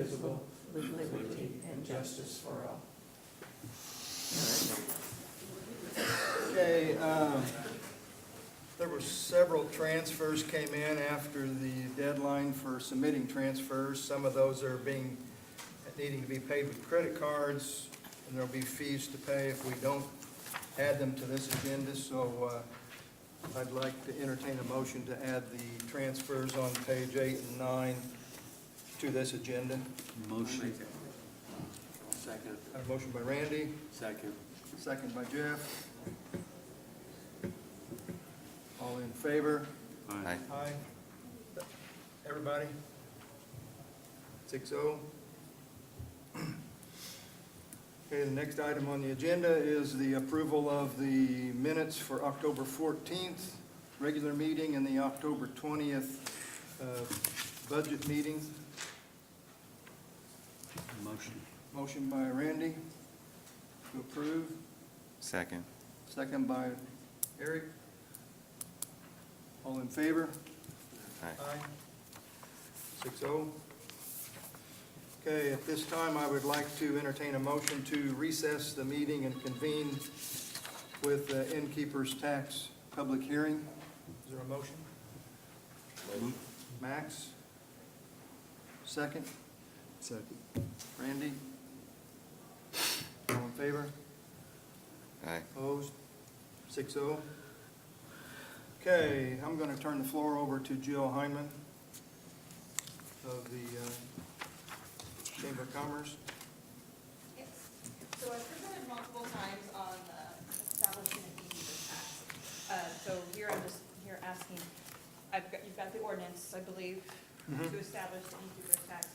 indivisible, with liberty and justice for all. Okay, there were several transfers came in after the deadline for submitting transfers. Some of those are needing to be paid with credit cards, and there'll be fees to pay if we don't add them to this agenda. So I'd like to entertain a motion to add the transfers on page 8 and 9 to this agenda. Motion. Second. I have a motion by Randy, Second. second by Jeff. All in favor? Aye. Aye. Everybody? 6-0. Okay, the next item on the agenda is the approval of the minutes for October 14th, regular meeting, and the October 20th budget meeting. Motion. Motion by Randy to approve, Second. second by Eric. All in favor? Aye. 6-0. Okay, at this time, I would like to entertain a motion to recess the meeting and convene with the innkeeper's tax public hearing. Is there a motion? Max? Second? Second. Randy? All in favor? Aye. Opposed? 6-0. Okay, I'm going to turn the floor over to Jill Hyman of the Chamber of Commerce. Yes, so I've presented multiple times on establishing an innkeeper's tax. So here I'm just asking, you've got the ordinance, I believe, to establish the innkeeper's tax.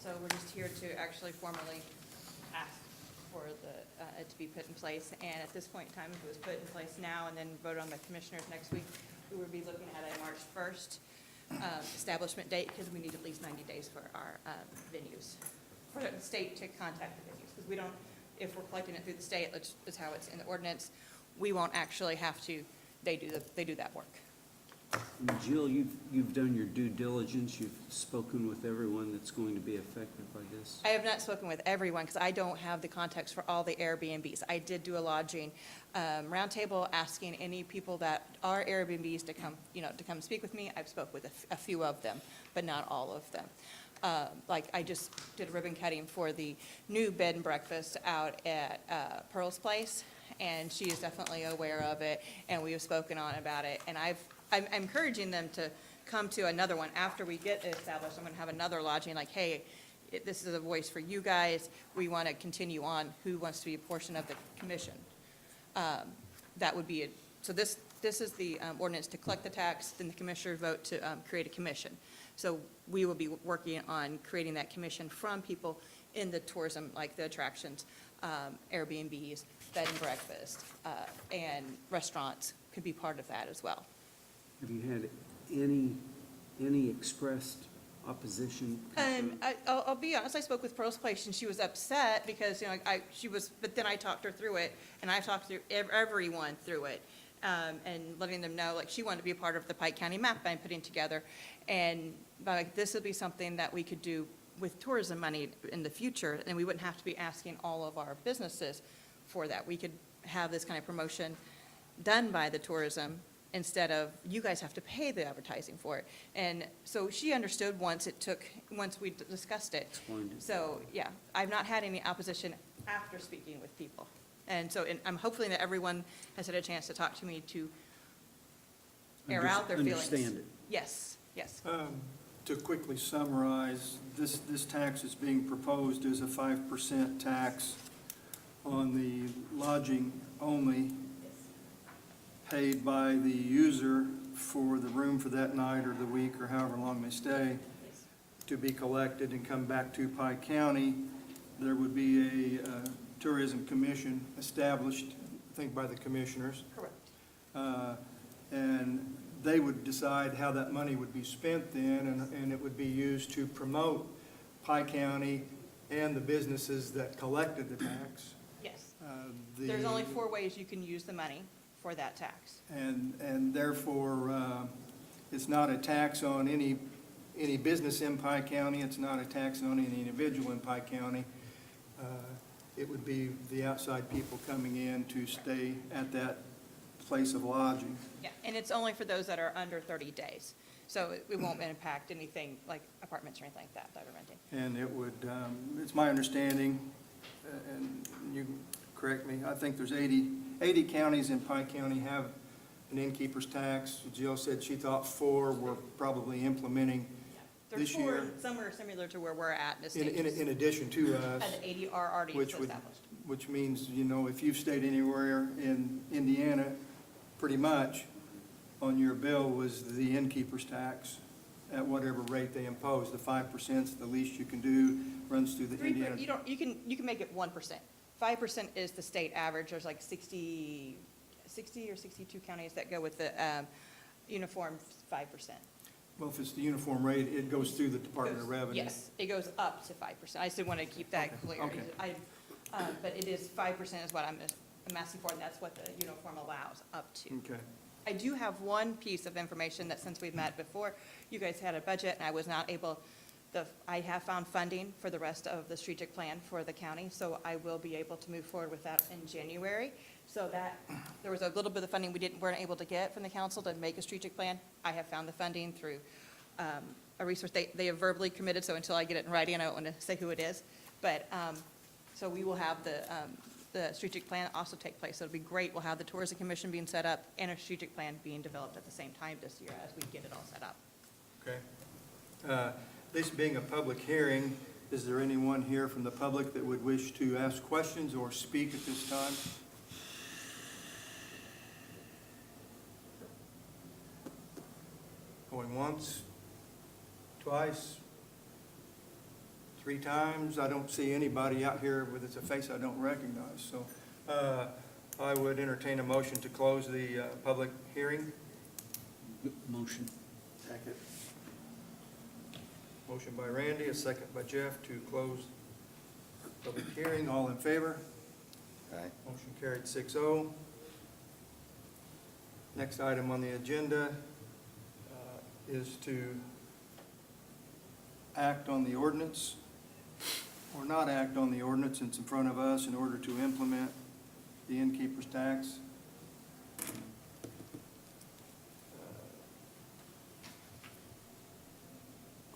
So we're just here to actually formally ask for it to be put in place. And at this point in time, if it was put in place now and then voted on by commissioners next week, we would be looking at a March 1st establishment date, because we need at least 90 days for our venues, for the state to contact the venues, because we don't, if we're collecting it through the state, that's how it's in the ordinance, we won't actually have to, they do that work. Jill, you've done your due diligence. You've spoken with everyone that's going to be affected by this. I have not spoken with everyone, because I don't have the context for all the Airbnbs. I did do a lodging roundtable asking any people that are Airbnbs to come speak with me. I've spoke with a few of them, but not all of them. Like I just did a ribbon cutting for the new bed and breakfast out at Pearl's Place, and she is definitely aware of it, and we have spoken on about it. And I'm encouraging them to come to another one after we get it established. I'm going to have another lodging, like, hey, this is a voice for you guys. We want to continue on. Who wants to be a portion of the commission? That would be it. So this is the ordinance to collect the tax. Then the commissioners vote to create a commission. So we will be working on creating that commission from people in the tourism, like the attractions, Airbnbs, bed and breakfast, and restaurants could be part of that as well. Have you had any expressed opposition? I'll be honest, I spoke with Pearl's Place, and she was upset because, but then I talked her through it, and I talked through everyone through it, and letting them know, like, she wanted to be a part of the Pike County map I'm putting together, and like, this would be something that we could do with tourism money in the future, and we wouldn't have to be asking all of our businesses for that. We could have this kind of promotion done by the tourism, instead of you guys have to pay the advertising for it. And so she understood once we discussed it. Explained it. So, yeah, I've not had any opposition after speaking with people. And so I'm hoping that everyone has had a chance to talk to me to air out their feelings. Understand it. Yes, yes. To quickly summarize, this tax is being proposed as a 5% tax on the lodging only, paid by the user for the room for that night or the week or however long they stay, to be collected and come back to Pike County. There would be a tourism commission established, I think by the commissioners. Correct. And they would decide how that money would be spent then, and it would be used to promote Pike County and the businesses that collected the tax. Yes. There's only 4 ways you can use the money for that tax. And therefore, it's not a tax on any business in Pike County. It's not a tax on any individual in Pike County. It would be the outside people coming in to stay at that place of lodging. Yeah, and it's only for those that are under 30 days. So it won't impact anything like apartments or anything like that are renting. And it would, it's my understanding, and you can correct me, I think there's 80 counties in Pike County have an innkeeper's tax. Jill said she thought 4 were probably implementing There's this 4 year. somewhere similar to where we're at in the In state. addition to us, And 80 are already which would, established. which means, you know, if you've stayed anywhere in Indiana, pretty much on your bill was the innkeeper's tax at whatever rate they impose. The 5% is the least you can do, runs through the 3%, Indiana. you can make it 1%. 5% is the state average. There's like 60 or 62 counties that go with the uniform 5%. Well, if it's the uniform rate, it goes through the Department of Revenue. Yes, it goes up to 5%. I just want to keep that clear. okay. But it is 5% is what I'm asking for, and that's what the uniform allows, up to. Okay. I do have one piece of information that since we've met before, you guys had a budget, and I was not able, I have found funding for the rest of the strategic plan for the county, so I will be able to move forward with that in January. So that, there was a little bit of funding we weren't able to get from the council to make a strategic plan. I have found the funding through a resource. They have verbally committed, so until I get it in writing, I don't want to say who it is. But, so we will have the strategic plan also take place. So it'll be great. We'll have the tourism commission being set up and a strategic plan being developed at the same time this year as we get it all set up. Okay. This being a public hearing, is there anyone here from the public that would wish to ask questions or speak at this time? Going once, twice, 3 times. I don't see anybody out here with a face I don't recognize. So I would entertain a motion to close the public hearing. Motion. Second. Motion by Randy, a second by Jeff to close public hearing. All in favor? Aye. Motion carried 6-0. Next item on the agenda is to act on the ordinance, or not act on the ordinance that's in front of us in order to implement the innkeeper's tax.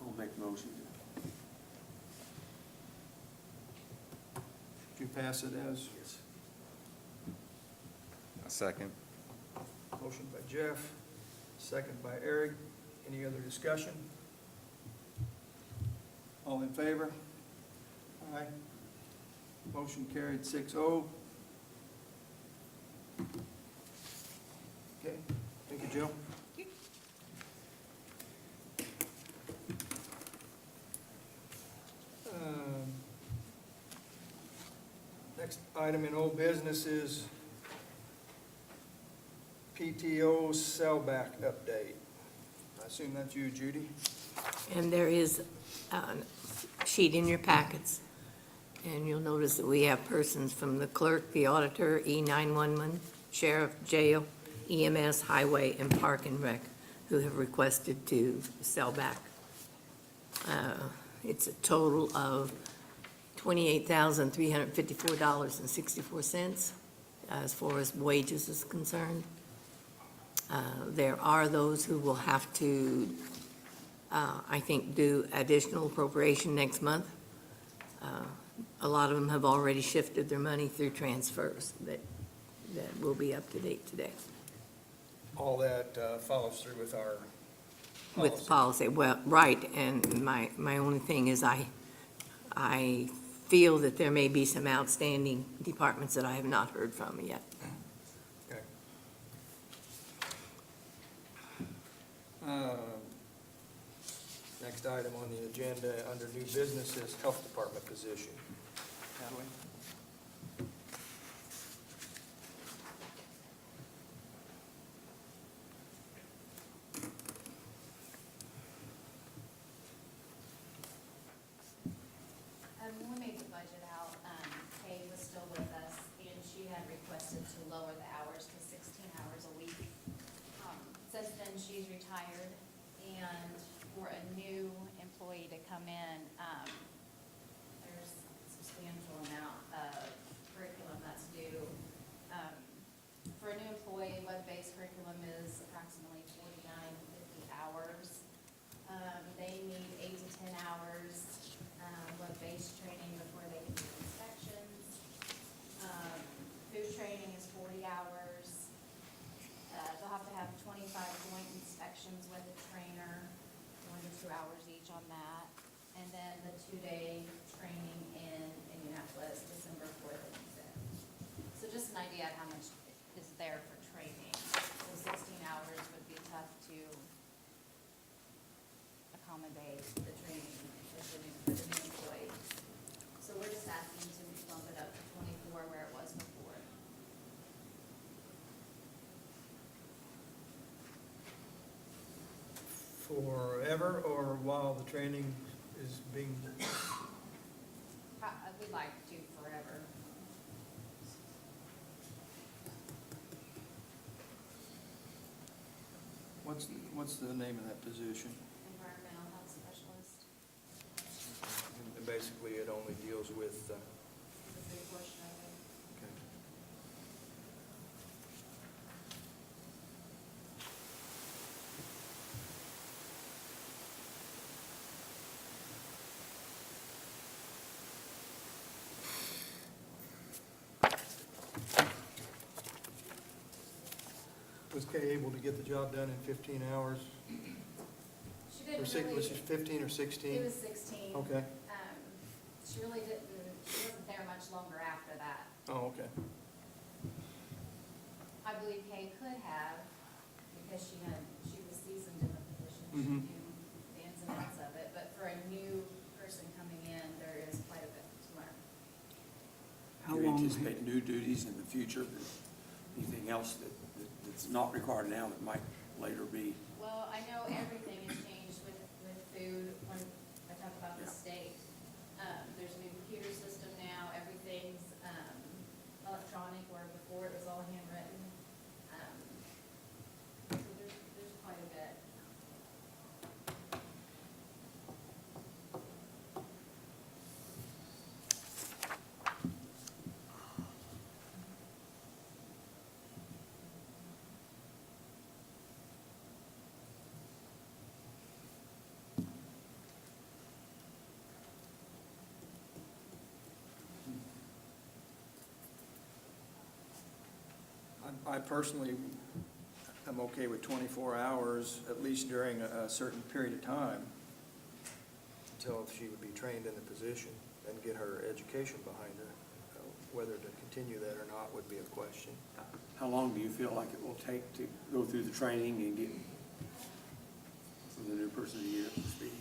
I'll make the motion. Did you pass it as? Yes. A second. Motion by Jeff, second by Eric. Any other discussion? All in favor? Aye. Motion carried 6-0. Okay, thank you, Jill. Next item in old business is PTO sellback update. I assume that's you, Judy? And there is a sheet in your packets, and you'll notice that we have persons from the clerk, the auditor, E911, sheriff, jail, EMS, highway, and park and rec, who have requested to sell back. It's a total of $28,354.64 as far as wages is concerned. There are those who will have to, I think, do additional appropriation next month. A lot of them have already shifted their money through transfers that will be up to date today. All that follows through with our With policy, well, right, and my only thing is I feel that there may be some outstanding departments that I have not heard from yet. Okay. Next item on the agenda under new business is health department position. Natalie? When we made the budget out, Kay was still with us, and she had requested to lower the hours to 16 hours a week. Since then, she's retired, and for a new day, the training for the new employee. So we're just asking to bump it up to 24 where it was before. Forever, or while the training is being, We'd like to forever. what's the name of that position? Environmental health specialist, And basically, it only deals with, the food portion of it. okay. Was Kay able to get the job done in 15 hours? She Or didn't six, really. was it 15 or 16? It was 16. Okay. She really didn't, she wasn't there much longer after that. Oh, okay. I believe Kay could have, because she was seasoned in the position, she Mhm. knew the ins and outs of it, but for a new person coming in, there is quite a bit to learn. How Do you long, anticipate new duties in the future? Anything else that's not required now that might later be? Well, I know everything has changed with food, when I talk about the Yeah. state. There's a new computer system now, everything's, electronic, where before it was all handwritten. So there's quite a bit. I personally am okay with 24 hours, at least during a certain period of time, until she would be trained in the position and get her education behind her. Whether to continue that or not would be a question. How long do you feel like it will take to go through the training and get for the new person to get up to speed?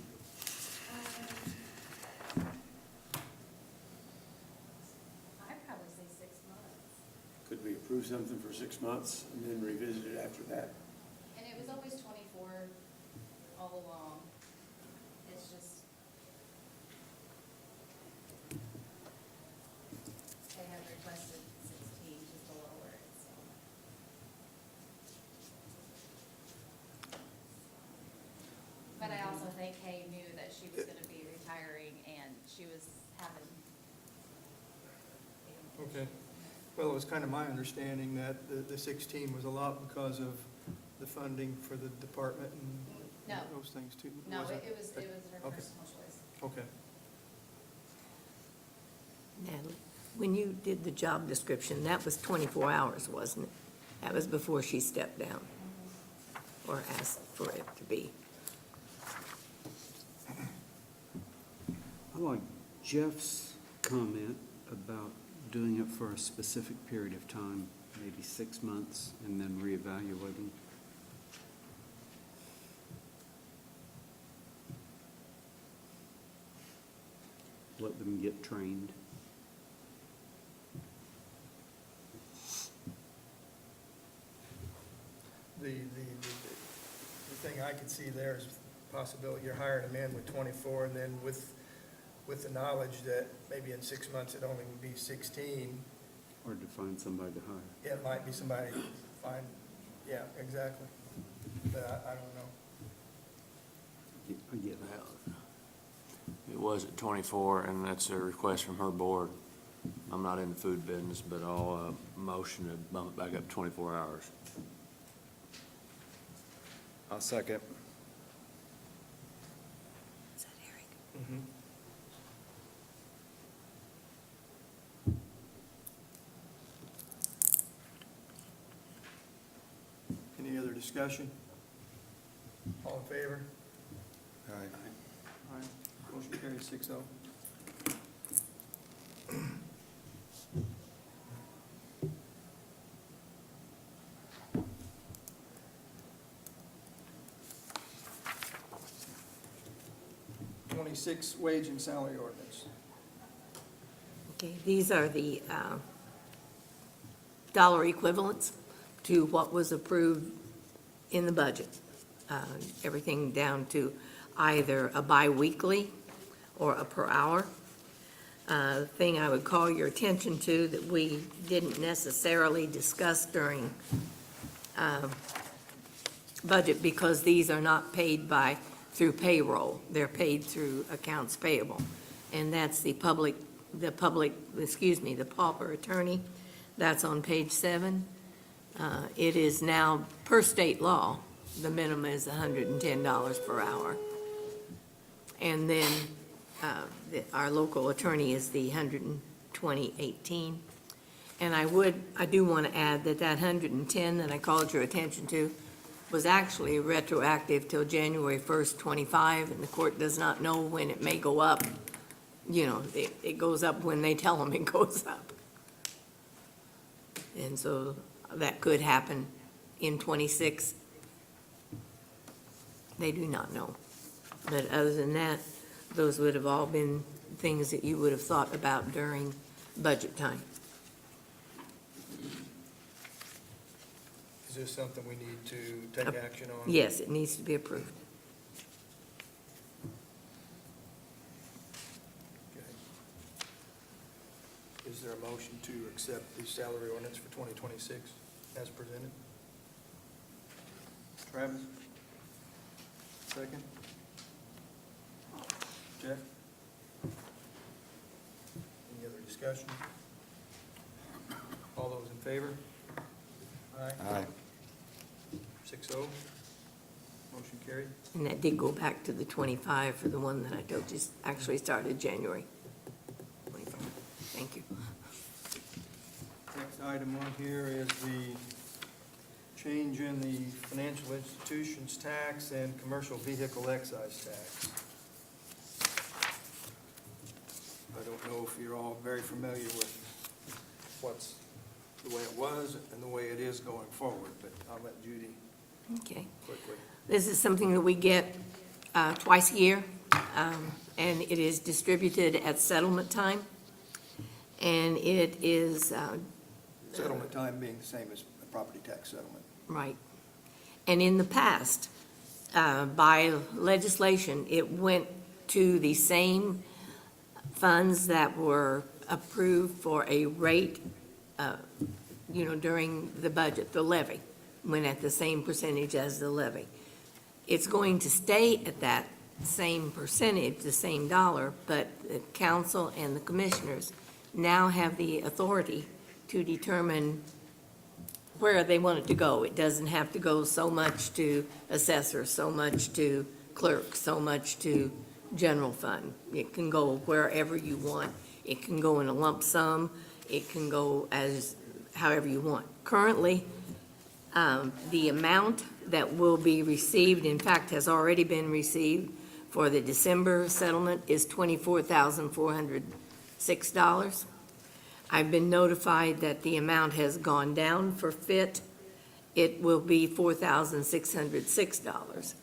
I'd probably say 6 months. Could we approve something for 6 months and then revisit it after that? And it was always 24 all along. It's just, they have requested 16 just to lower it, so. But I also think Kay knew that she was gonna be retiring and she was having. Okay. Well, it was kind of my understanding that the 16 was a lot because of the funding for the department and No. those things too. No, Was it was her Okay. personal choice. Okay. Natalie, when you did the job description, that was 24 hours, wasn't it? That was before she stepped down or asked for it to be. I like Jeff's comment about doing it for a specific period of time, maybe 6 months, and then reevaluating. Let them get trained. The thing I could see there is possibility, you're hiring a man with 24, and then with the knowledge that maybe in 6 months it only would be 16, Or to find somebody to hire. it might be somebody fine, yeah, exactly. But I don't know. I get that. It was at 24, and that's a request from her board. I'm not in the food business, but I'll motion to bump it back up to 24 hours. I'll second. Is that Eric? Mhm. Any other discussion? All in favor? Aye. Aye. Motion carries 6-0. 2026 wage and salary ordinance. Okay, these are the dollar equivalents to what was approved in the budget. Everything down to either a biweekly or a per hour. Thing I would call your attention to that we didn't necessarily discuss during budget, because these are not paid through payroll. They're paid through accounts payable. And that's the pauper attorney. That's on page 7. It is now, per state law, the minimum is $110 per hour. And then our local attorney is the $120.18. And I do want to add that 110 that I called your attention to was actually retroactive till January 1st, 25, and the court does not know when it may go up. You know, it goes up when they tell them it goes up. And so that could happen in 26. They do not know. But other than that, those would have all been things that you would have thought about during budget time. Is this something we need to take action on? Yes, it needs to be approved. Okay. Is there a motion to accept the salary ordinance for 2026 as presented? Travis? Second? Jeff? Any other discussion? All those in favor? Aye. 6-0. Motion carried. And that did go back to the 25 for the one that I told you actually started January 25. Thank you. Next item on here is the change in the financial institutions tax and commercial vehicle excise tax. I don't know if you're all very familiar with what's the way it was and the way it is going forward, but I'll let Judy Okay. quickly. This is something that we get twice a year, and it is distributed at settlement time. And it is, Settlement time being the same as a property tax settlement. right. And in the past, by legislation, it went to the same funds that were approved for a rate, during the budget, the levy, went at the same percentage as the levy. It's going to stay at that same percentage, the same dollar, but the council and the commissioners now have the authority to determine where they want it to go. It doesn't have to go so much to assessor, so much to clerk, so much to general fund. It can go wherever you want. It can go in a lump sum. It can go as however you want. Currently, the amount that will be received, in fact, has already been received for the December settlement is $24,406. I've been notified that the amount has gone down for FIT. It will be $4,606.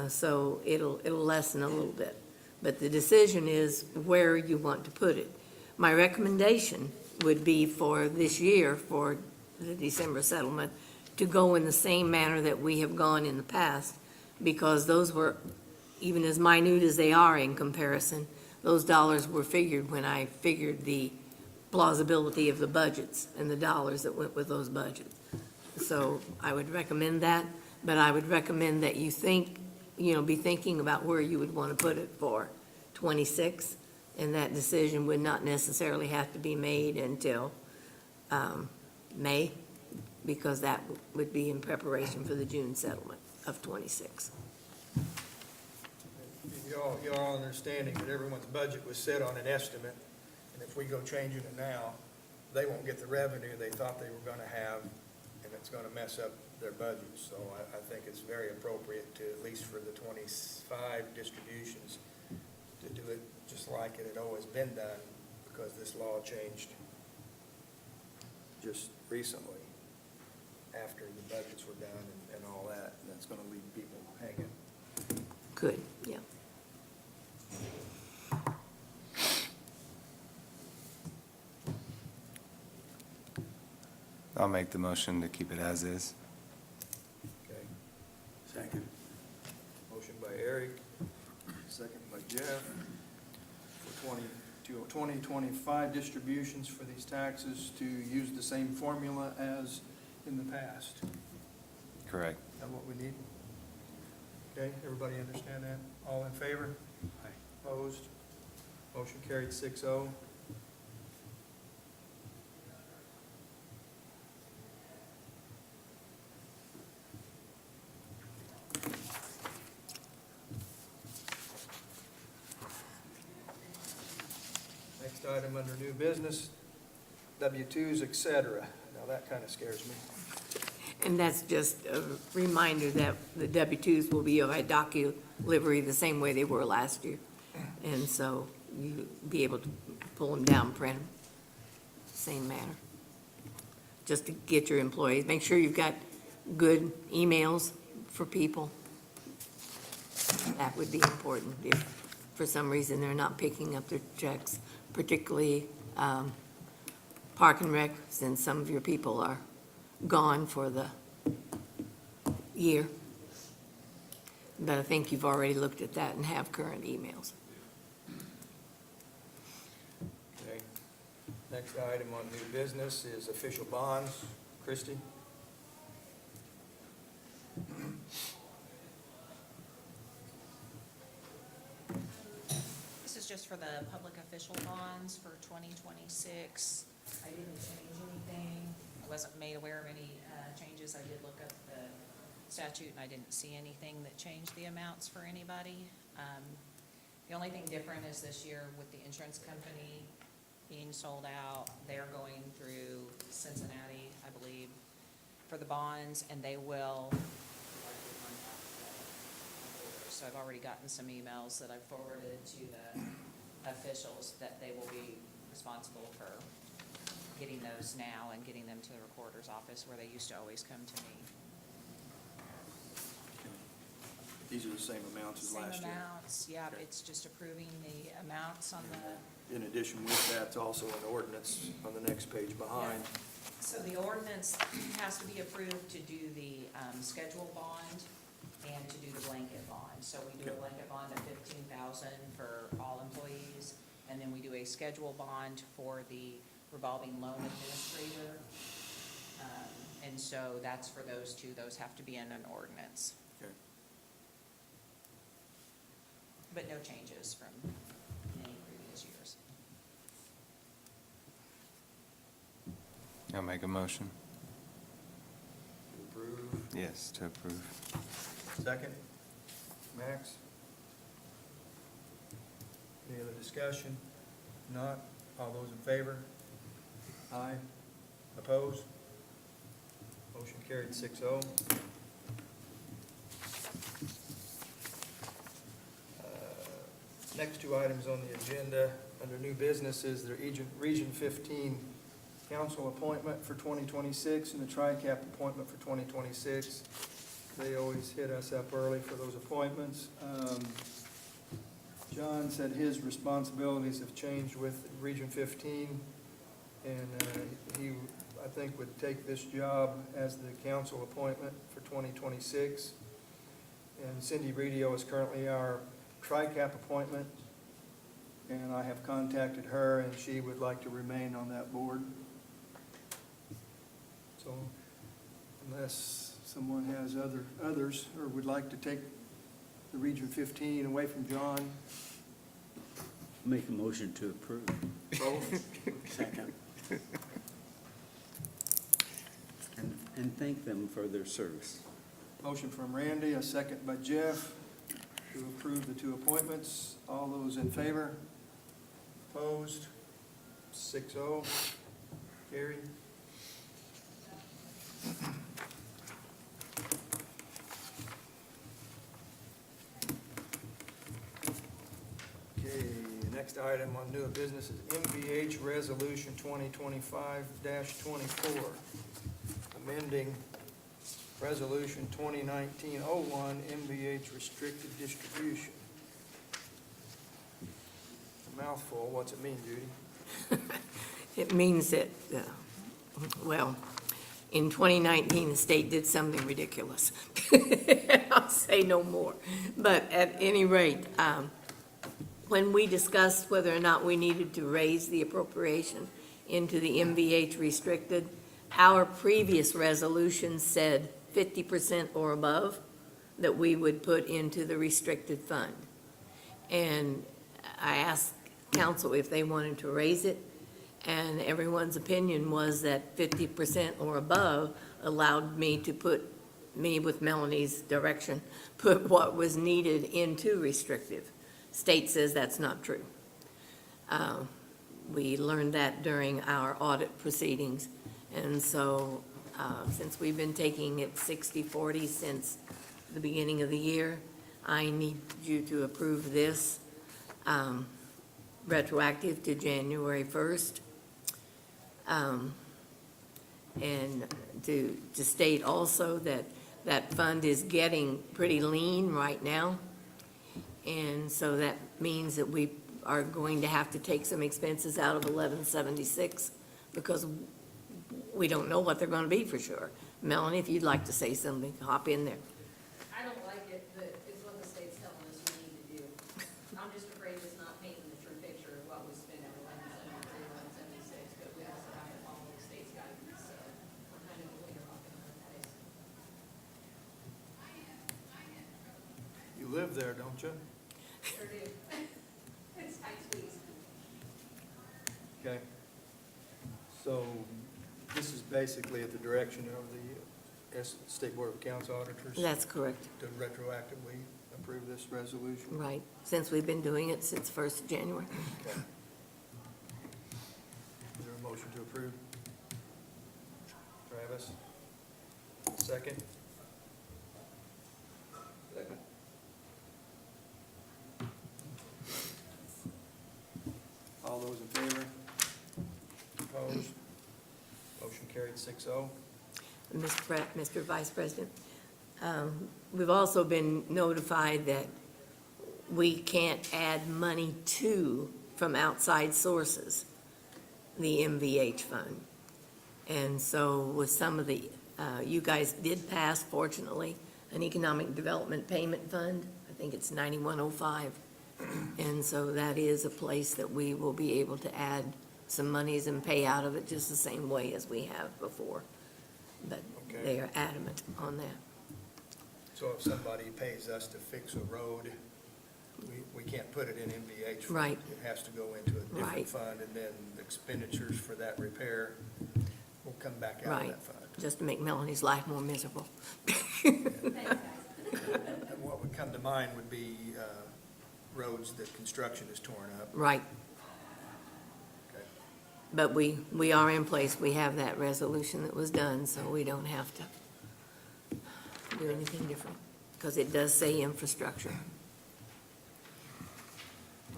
So it'll lessen a little bit. But the decision is where you want to put it. My recommendation would be for this year, for the December settlement, to go in the same manner that we have gone in the past, because those were, even as minute as they are in comparison, those dollars were figured when I figured the plausibility of the budgets and the dollars that went with those budgets. So I would recommend that, but I would recommend that you think, be thinking about where you would want to put it for 26, and that decision would not necessarily have to be made until May, because that would be in preparation for the June settlement of 26. You're all understanding that everyone's budget was set on an estimate, and if we go changing it now, they won't get the revenue they thought they were going to have, and it's going to mess up their budget. So I think it's very appropriate to, at least for the 25 distributions, to do it just like it had always been done, because this law changed just recently, after the budgets were done and all that, and that's going to leave people hanging. Good, yeah. I'll make the motion to keep it as is. Okay. Second. Motion by Eric, second by Jeff. For 2025 distributions for these taxes to use the same formula as in the past. Correct. Is that what we need? Okay, everybody understand that? All in favor? Aye. Opposed? Motion carried 6-0. Next item under new business, W-2s, et cetera. Now, that kind of scares me. And that's just a reminder that the W-2s will be by docu-delivery the same way they were last year. And so you be able to pull them down, print them, same manner. Just to get your employees, make sure you've got good emails for people. That would be important if for some reason they're not picking up their checks, particularly Park and Rec, since some of your people are gone for the year. But I think you've already looked at that and have current emails. Okay. Next item on new business is official bonds. Christie? This is just for the public official bonds for 2026. I didn't change anything. I wasn't made aware of any changes. I did look up the statute, and I didn't see anything that changed the amounts for anybody. The only thing different is this year with the insurance company being sold out, they're going through Cincinnati, I believe, for the bonds, and they will. So I've already gotten some emails that I've forwarded to the officials that they will be responsible for getting those now and getting them to the recorder's office where they used to always come to me. These are the same amounts as last Same year. amounts, yeah, Okay. it's just approving the amounts on the, In addition with that, it's also an ordinance on the next page behind. so the ordinance has to be approved to do the schedule bond and to do the blanket bond. So we do a Okay. blanket bond of 15,000 for all employees, and then we do a schedule bond for the revolving loan administrator. And so that's for those two, those have to be in an ordinance, Okay. but no changes from any previous years. I'll make a motion. To approve. Yes, to approve. Second. Max? Any other discussion? Not? All those in favor? Aye. Opposed? Motion carried 6-0. Next two items on the agenda, under new business, is the Region 15 council appointment for 2026 and the TRICAP appointment for 2026. They always hit us up early for those appointments. John said his responsibilities have changed with Region 15, and he, I think, would take this job as the council appointment for 2026. And Cindy Redio is currently our TRICAP appointment, and I have contacted her, and she would like to remain on that board. So unless someone has others, or would like to take the Region 15 away from John, Make a motion to approve. both. Second. And thank them for their service. Motion from Randy, a second by Jeff to approve the two appointments. All those in favor? Opposed? 6-0. Carried. Okay, next item on new business is MVH Resolution 2025-24, amending Resolution 2019-01, MVH Restricted Distribution. A mouthful, what's it mean, Judy? It means that, well, In 2019, the state did something ridiculous. I'll say no more. But at any rate, when we discussed whether or not we needed to raise the appropriation into the MVH restricted, our previous resolution said 50% or above that we would put into the restricted fund. And I asked council if they wanted to raise it, and everyone's opinion was that 50% or above allowed me to put, me with Melanie's direction, put what was needed into restrictive. State says that's not true. We learned that during our audit proceedings, and so since we've been taking it 60/40 since the beginning of the year, I need you to approve this retroactive to January 1st. And to state also that that fund is getting pretty lean right now. And so that means that we are going to have to take some expenses out of 1176 because we don't know what they're going to be for sure. Melanie, if you'd like to say something, hop in there. I don't like it, but it's what the state's telling us we need to do. I'm just afraid it's not painting the true picture of what we spend at 1173, 1176, but we also have to follow the state's guidance, so we're kind of a leader rock in our place. You live there, don't you? Sure do. It's tight squeeze. Okay. So this is basically at the direction of the State Board of Accounts auditors That's correct, to retroactively approve this resolution. right, since we've been doing it since 1st of January. Okay. Is there a motion to approve? Travis? Second? Second. All those in favor? Opposed? Motion carried 6-0. Mr. Vice President, we've also been notified that we can't add money to, from outside sources, the MVH fund. And so with some of the, you guys did pass, fortunately, an economic development payment fund. I think it's 9105. And so that is a place that we will be able to add some monies and pay out of it just the same way as we have before. But Okay. they are adamant on that. So if somebody pays us to fix a road, we can't put it in MVH fund. Right. It has to go into a different Right. fund, and then the expenditures for that repair will come back out of Right. that fund. Just to make Melanie's life more miserable. And what would come to mind would be roads that construction is torn up. Right. Okay. But we are in place. We have that resolution that was done, so we don't have to do anything different, because it does say infrastructure.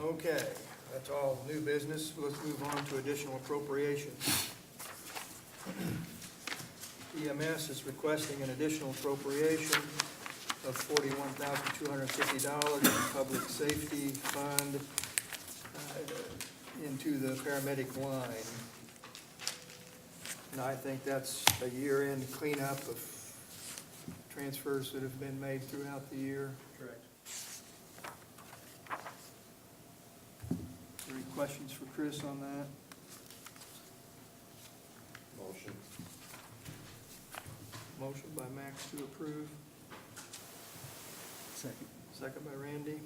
Okay, that's all new business. Let's move on to additional appropriations. EMS is requesting an additional appropriation of $41,250 in the public safety fund into the paramedic line. And I think that's a year-end cleanup of transfers that have been made throughout the year. Correct. Any questions for Chris on that? Motion. Motion by Max to approve, Second. second by Randy.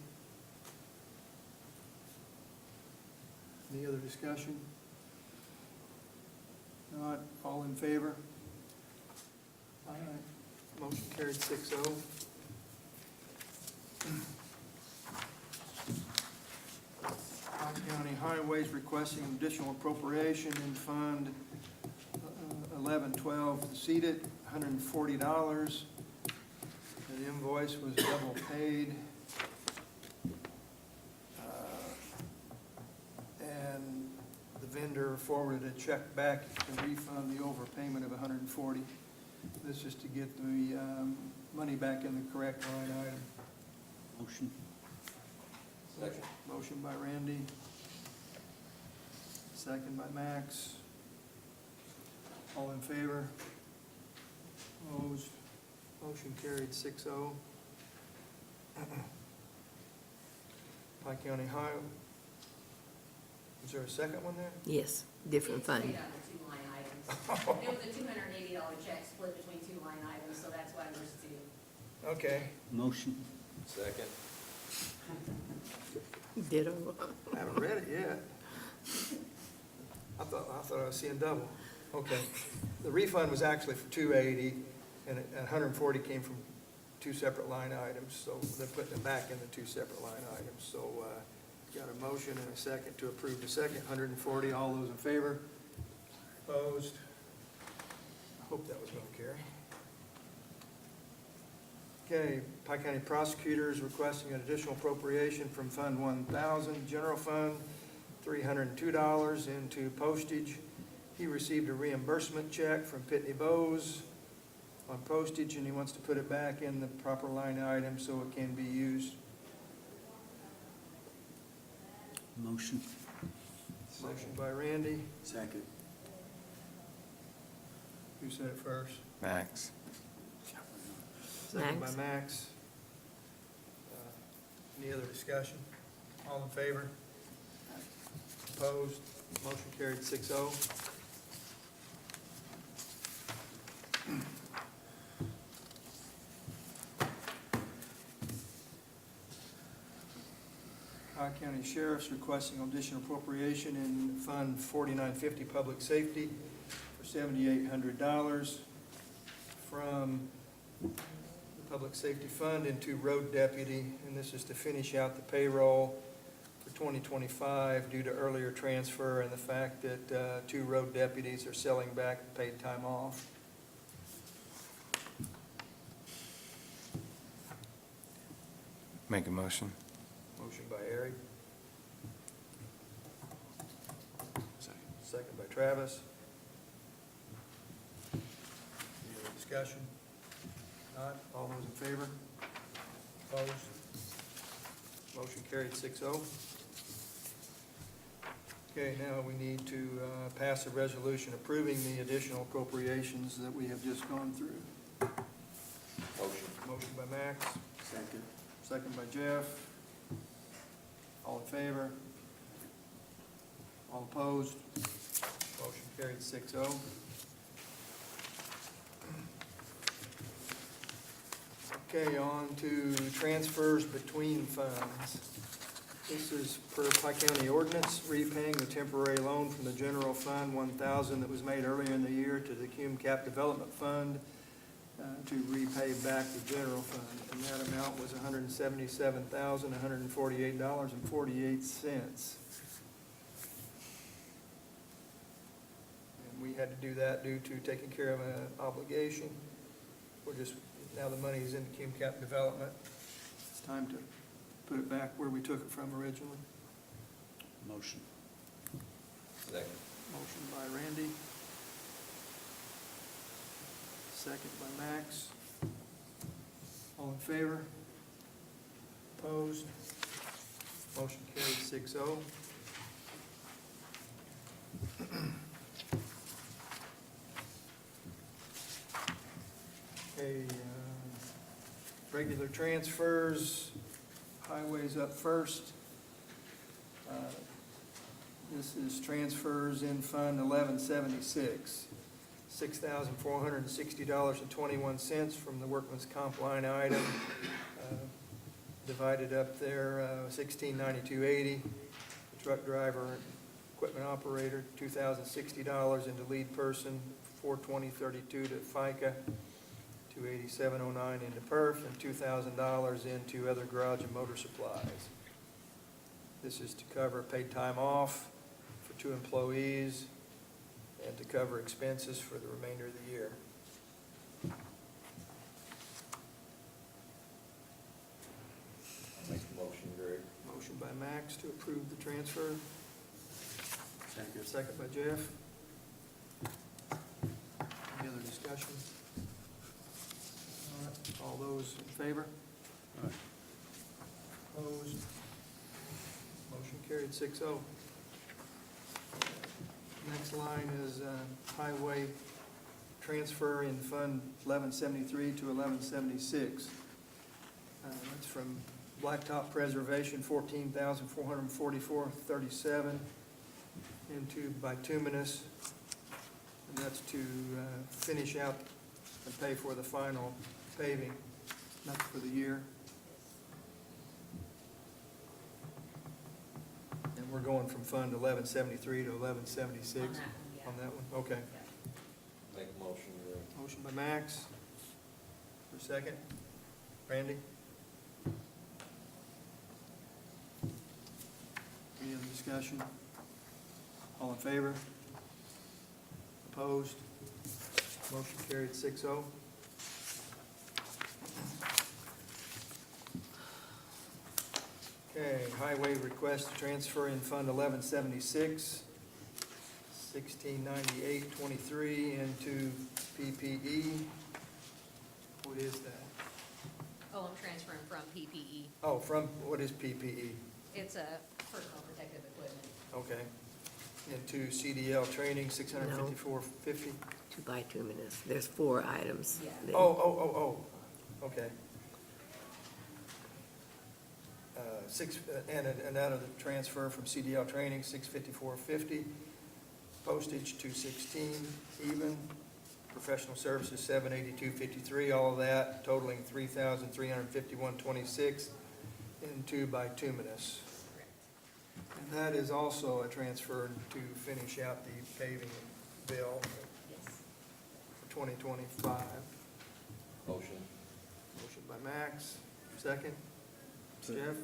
Any other discussion? Not, all in favor? Aye. Motion carried 6-0. Pike County Highways requesting additional appropriation in Fund 1112 seated, $140. The invoice was double paid. And the vendor forwarded a check back to refund the overpayment of $140. This is to get the money back in the correct line item. Motion. Second. Motion by Randy. Second by Max. All in favor? Opposed? Motion carried 6-0. Pike County Highway. Is there a second one there? Yes, different It's paid fund. out of 2 line items. It was a $280 check split between 2 line items, so that's why there's 2. Okay. Motion. Second. Ditto. I haven't read it yet. I thought I was seeing double. Okay. The refund was actually for 280, and 140 came from 2 separate line items, so they're putting it back into 2 separate line items. So, got a motion and a second to approve the second, 140. All those in favor? Opposed? I hope that was going to carry. Okay, Pike County Prosecutors requesting an additional appropriation from Fund 1000, General Fund, $302 into postage. He received a reimbursement check from Pitney Bowes on postage, and he wants to put it back in the proper line item so it can be used. Motion. Motion by Randy. Second. Who said it first? Max. Second by Max. Max. Any other discussion? All in favor? Opposed? Motion carried 6-0. Pike County Sheriff's requesting additional appropriation in Fund 4950 Public Safety for $7,800 from the Public Safety Fund into Road Deputy, and this is to finish out the payroll for 2025 due to earlier transfer and the fact that 2 road deputies are selling back paid time off. Make a motion. Motion by Eric. Second by Travis. Any other discussion? Not, all those in favor? Opposed? Motion carried 6-0. Okay, now we need to pass a resolution approving the additional appropriations that we have just gone through. Motion. Motion by Max, Second. second by Jeff. All in favor? All opposed? Motion carried 6-0. Okay, on to transfers between funds. This is per Pike County ordinance, repaying the temporary loan from the general fund, 1,000 that was made earlier in the year to the Cume Cap Development Fund to repay back the general fund. And that amount was $177,148.48. And we had to do that due to taking care of an obligation. We're just, now the money's in Cume Cap Development. It's time to put it back where we took it from originally. Motion. Second. Motion by Randy. Second by Max. All in favor? Opposed? Motion carried 6-0. Okay, regular transfers, highways up first. This is transfers in Fund 1176, $6,460.21 from the workman's comp line item, divided up there, $1,692.80. The truck driver, equipment operator, $2,060 into lead person, $420.32 to FICA, $287.09 into perf, and $2,000 into other garage and motor supplies. This is to cover paid time off for 2 employees and to cover expenses for the remainder of the year. Make the motion, Greg. Motion by Max to approve the transfer. Second. Second by Jeff. Any other discussion? All right, all those in favor? Opposed? Motion carried 6-0. Next line is highway transfer in Fund 1173 to 1176. That's from Blacktop Preservation, 14,444.37, into bituminous, and that's to finish out and pay for the final paving, not for the year. And we're going from Fund 1173 to 1176? On that one, yeah. On that one, okay. Make a motion to Motion by Max. For a second. Randy? Any other discussion? All in favor? Opposed? Motion carried 6-0. Okay, highway request to transfer in Fund 1176, 1698.23 into PPE. What is that? Oh, I'm transferring from PPE. Oh, from, what is PPE? It's a personal protective equipment. Okay. Into CDL training, 654.50. To bituminous. There's 4 items. Yeah. there. Oh, okay. And out of the transfer from CDL training, 654.50. Postage, 216 even. Professional services, 782.53. All of that totaling 3,351.26 into bituminous. And that is also a transfer to finish out the paving bill Yes. for 2025. motion. Motion by Max, second. Jeff?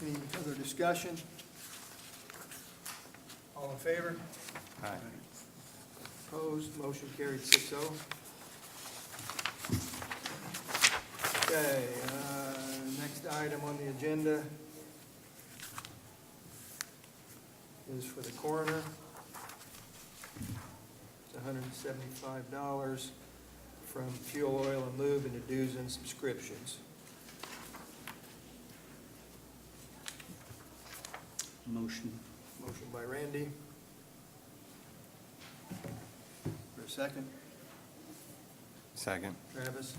Any other discussion? All in favor? Aye. Opposed, motion carried 6-0. Okay, next item on the agenda is for the coroner. It's $175 from fuel, oil, and lube into dues and subscriptions. Motion. Motion by Randy. For a second, Second. Travis.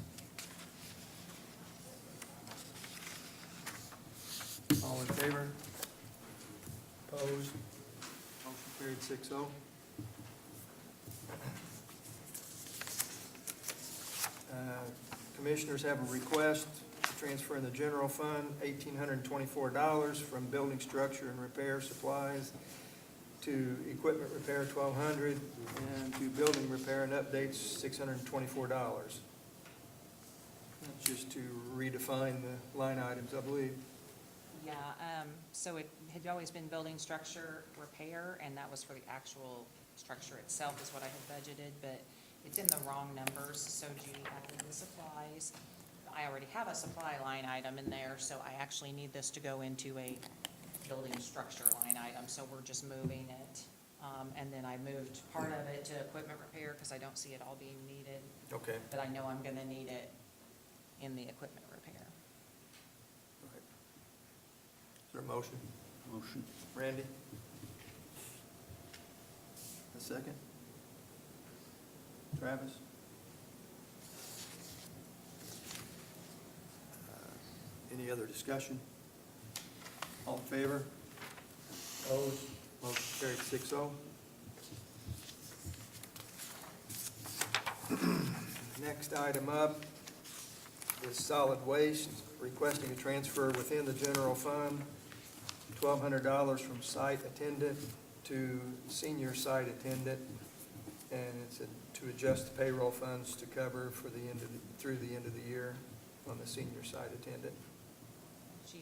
All in favor? Opposed? Motion carried 6-0. Commissioners have a request to transfer in the general fund $1,824 from building structure and repair supplies to equipment repair $1,200 and to building repair and updates $624. That's just to redefine the line items, I believe. Yeah, so it had always been building structure repair, and that was for the actual structure itself is what I had budgeted, but it's in the wrong numbers, so Judy added the supplies. I already have a supply line item in there, so I actually need this to go into a building structure line item, so we're just moving it. And then I moved part of it to equipment repair, because I don't see it all being needed, Okay. but I know I'm gonna need it in the equipment repair. All right. Is there a motion? Motion. Randy? A second? Travis? Any other discussion? All in favor? Opposed? Motion carried 6-0. Next item up is solid waste, requesting a transfer within the general fund, $1,200 from site attendant to senior site attendant, and it's to adjust the payroll funds to cover for the end of, through the end of the year on the senior site attendant. She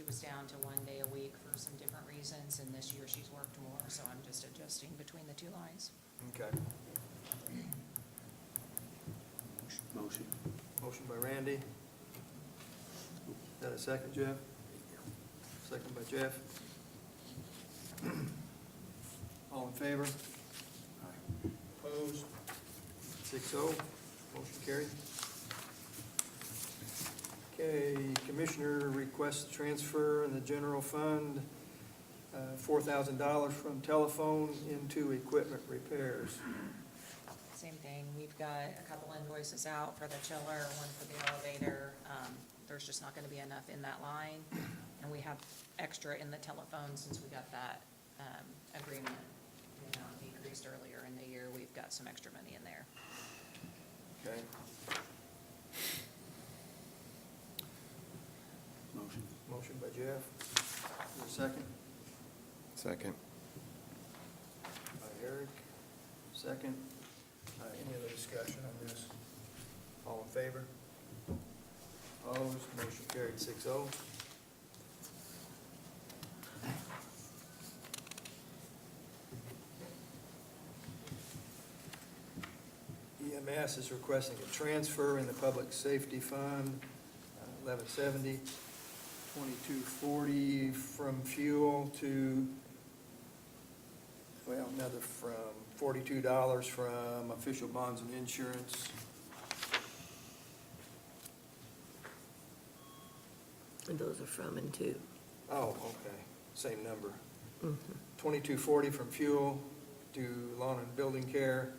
was down to 1 day a week for some different reasons, and this year she's worked more, so I'm just adjusting between the two lines. Okay. Motion. Motion by Randy. Is that a second, Jeff? Second by Jeff. All in favor? Opposed? 6-0. Motion carried. Okay, Commissioner requests transfer in the general fund, $4,000 from telephone into equipment repairs. Same thing, we've got a couple invoices out for the chiller, one for the elevator. There's just not gonna be enough in that line, and we have extra in the telephone since we got that, agreement. The amount decreased earlier in the year, we've got some extra money in there. Okay. Motion. Motion by Jeff. Is there a second? Second. By Eric. Second. Any other discussion on this? All in favor? Opposed? Motion carried 6-0. EMS is requesting a transfer in the Public Safety Fund, 1170, 2240 from fuel to, well, another from $42 from official bonds and insurance. And those are from and to. Oh, okay, same number. Mhm. 2240 from fuel to lawn and building care,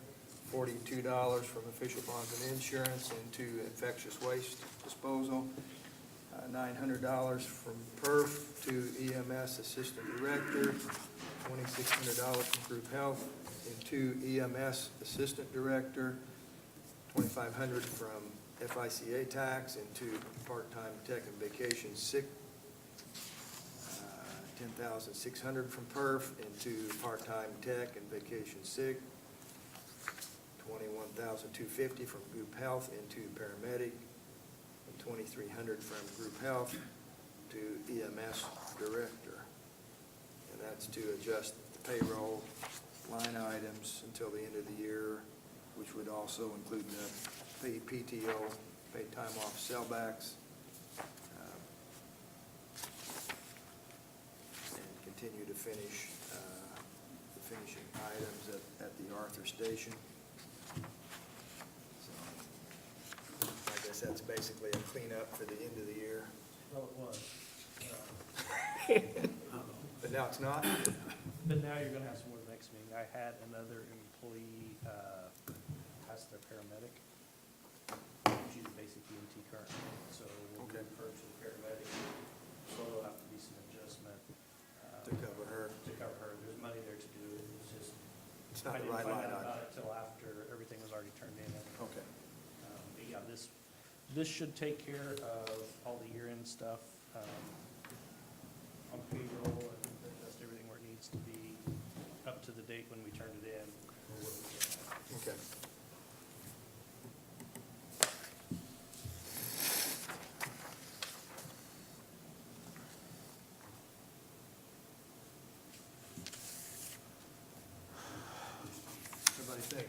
$42 from official bonds and insurance into infectious waste disposal, $900 from PERF to EMS assistant director, $2,600 from group health into EMS assistant director, $2,500 from FICA tax into part-time tech and vacation sick, $10,600 from PERF into part-time tech and vacation sick, $21,250 from group health into paramedic, and $2,300 from group health to EMS director. And that's to adjust the payroll line items until the end of the year, which would also include the paid PTO, paid time off sellbacks, and continue to finish the finishing items at the Arthur Station. So I guess that's basically a cleanup for the end of the year. Well, it was. But now it's not? But now you're gonna have some more the next meeting. I had another employee, ask their paramedic. She's a basic EMT currently, so we'll Okay. move her to the paramedic. So there'll have to be some adjustment. To cover her. To cover her. There's money there to do it. It's just, It's I not the didn't right find line out item. about it till after everything was already turned in. Okay. But yeah, this should take care of all the year-end stuff, on payroll and adjust everything where it needs to be up to the date when we turn it in. Or what we get. Okay. Everybody think?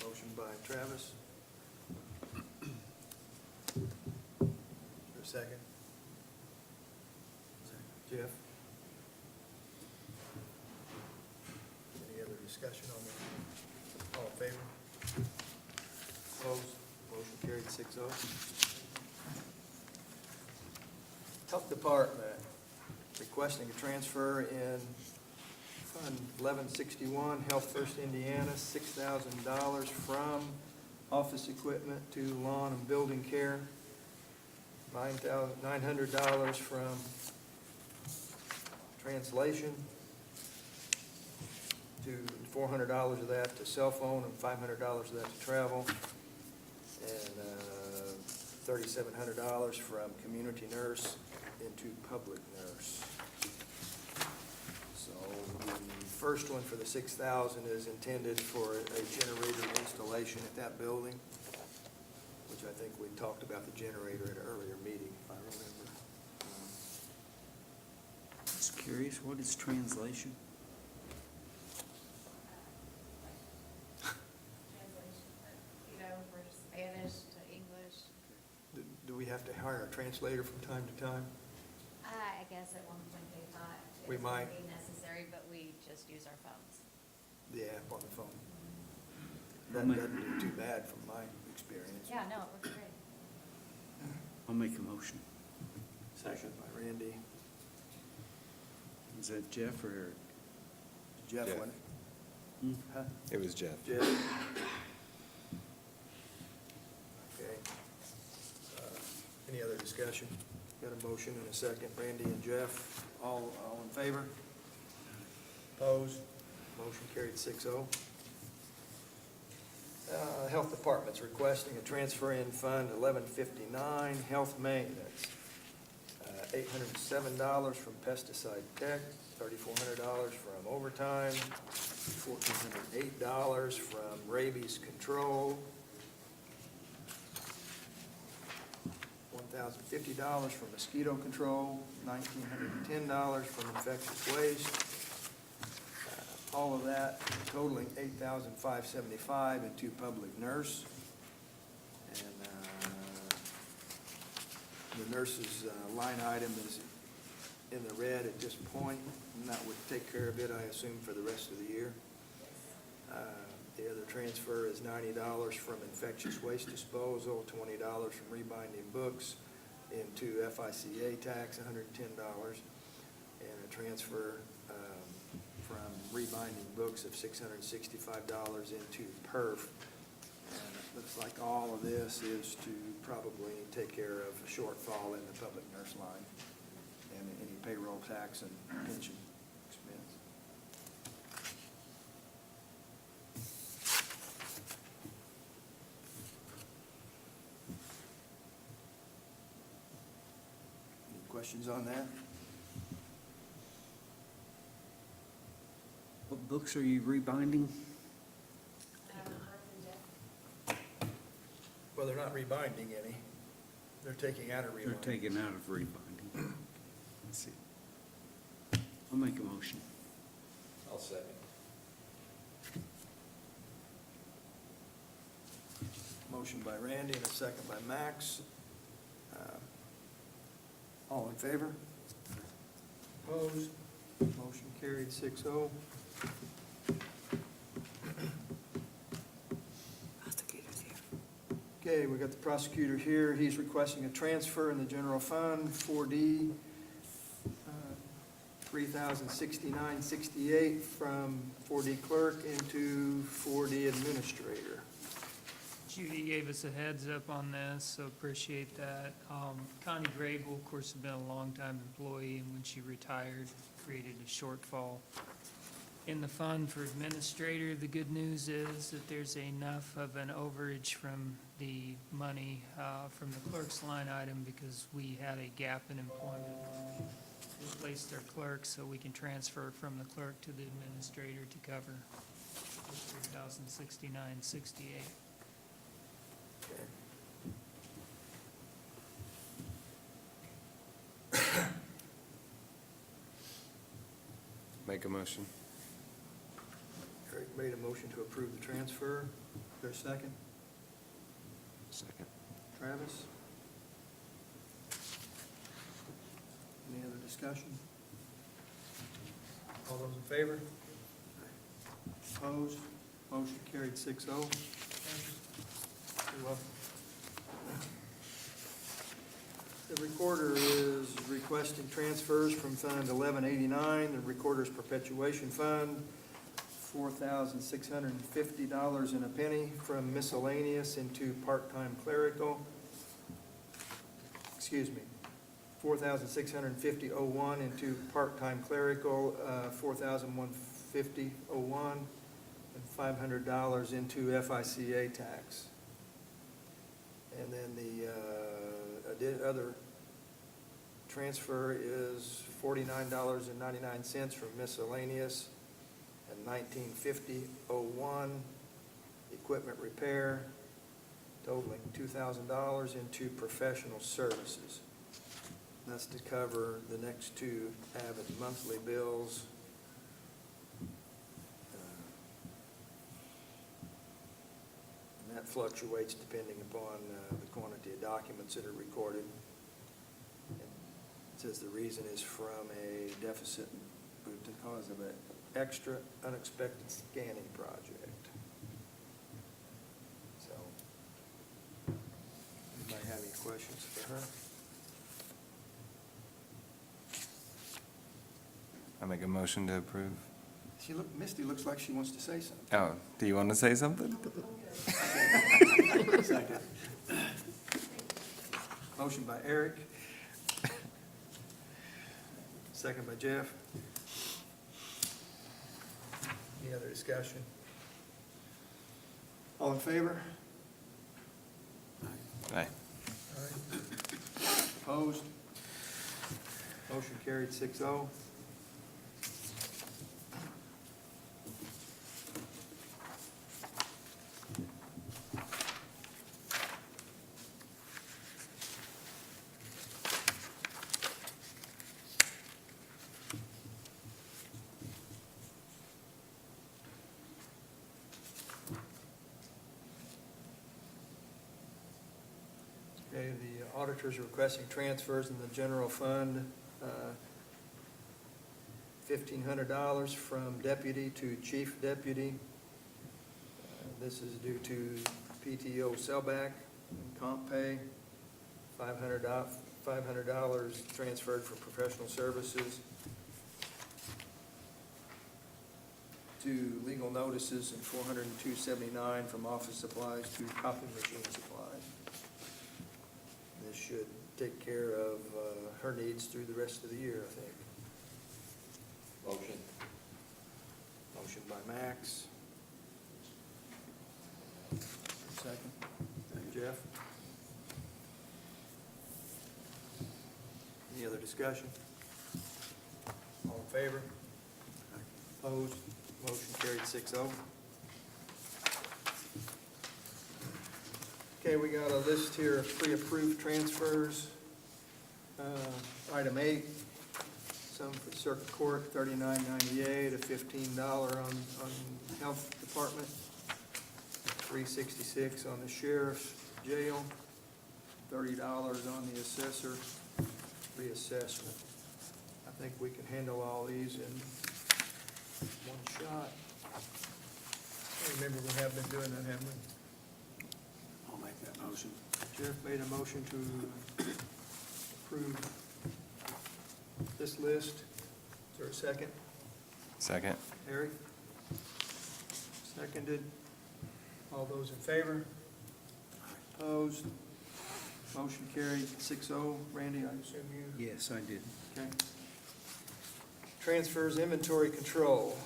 Motion by Travis. Is there a second? Jeff? Any other discussion on that? All in favor? Opposed? Motion carried 6-0. Health Department requesting a transfer in Fund 1161, Health First Indiana, $6,000 from office equipment to lawn and building care, $900 from translation, to $400 of that to cell phone and $500 of that to travel, and $3,700 from community nurse into public nurse. So the first one for the $6,000 is intended for a generator installation at that building, which I think we talked about the generator at an earlier meeting, if I remember. Just curious, what is translation? Translation, from Spanish to English. Do we have to hire a translator from time to time? I guess at one point they thought We it might. would be necessary, but we just use our phones. The app on the phone. I'll That make- doesn't do too bad from my experience. Yeah, no, it works great. I'll make a motion. Second. By Randy. Is that Jeff or Eric? Jeff, Jeff. wasn't Hmm? it? Huh? It was Jeff. Jeff? Okay. Any other discussion? Got a motion and a second. Randy and Jeff, all in favor? Opposed? Motion carried 6-0. Health Department's requesting a transfer in Fund 1159, Health Maintenance. $807 from Pesticide Tech, $3,400 from overtime, $1,408 from Rabies Control, $1,050 from Mosquito Control, $1,910 from Infectious Waste. All of that totaling $8,575 into Public Nurse. And the nurse's line item is in the red at this point, and that would take care of it, I assume, for the rest of the year. The other transfer is $90 from infectious waste disposal, $20 from rebinding books into FICA tax, $110, and a transfer from rebinding books of $665 into PERF. And it looks like all of this is to probably take care of a shortfall in the public nurse line and any payroll tax and pension expense. Any questions on that? What books are you rebinding? Well, they're not rebinding any. They're taking out a They're rebinding. taken out of rebinding. Let's see. I'll make a motion. I'll second. Motion by Randy and a second by Max. All in favor? Opposed? Motion carried 6-0. Prosecutors here. Okay, we got the prosecutor here. He's requesting a transfer in the general fund, 4D, $3,069.68 from 4D clerk into 4D administrator. Judy gave us a heads up on this, so appreciate that. Connie Grable, of course, has been a longtime employee, and when she retired, created a shortfall in the fund for administrator. The good news is that there's enough of an overage from the money from the clerk's line item because we had a gap in employment. We replaced our clerk, so we can transfer from the clerk to the administrator to cover $3,069.68. Okay. Make a motion. Eric made a motion to approve the transfer. Is there a second? Second. Travis? Any other discussion? All those in favor? Opposed? Motion carried 6-0. You're welcome. The recorder is requesting transfers from Fund 1189, the Recorder's Perpetuation Fund, $4,650 and a penny from miscellaneous into part-time clerical. Excuse me, $4,650.01 into part-time clerical, $4,150.01, and $500 into FICA tax. And then the other transfer is $49.99 from miscellaneous and $1950.01 equipment repair, totaling $2,000 into professional services. That's to cover the next two Avid monthly bills. And that fluctuates depending upon the quantity of documents that are recorded. And it says the reason is from a deficit because of an extra unexpected scanning project. So, anybody have any questions for her? I make a motion to approve. Misty looks like she wants to say something. Oh, do you want to say something? Second. Motion by Eric. Second by Jeff. Any other discussion? All in favor? Aye. Opposed? Motion carried 6-0. Okay, the auditors are requesting transfers in the general fund, $1,500 from deputy to chief deputy. This is due to PTO sellback and comp pay. $500 transferred from professional services to legal notices, and $402.79 from office supplies to copy machine supplies. This should take care of her needs through the rest of the year, I think. Motion. Motion by Max. Second. Jeff. Any other discussion? All in favor? Opposed? Motion carried 6-0. Okay, we got a list here of pre-approved transfers. Item 8, some for circuit court, $39.98, a $15 on health department, $366 on the sheriff's jail, $30 on the assessor reassessment. I think we can handle all these in one shot. I remember we have been doing that, haven't we? I'll make that motion. Jeff made a motion to approve this list. Is there a second? Second. Eric? Seconded. All those in favor? Opposed? Motion carried 6-0. Randy, I assume you? Yes, I did. Okay. Transfers inventory control.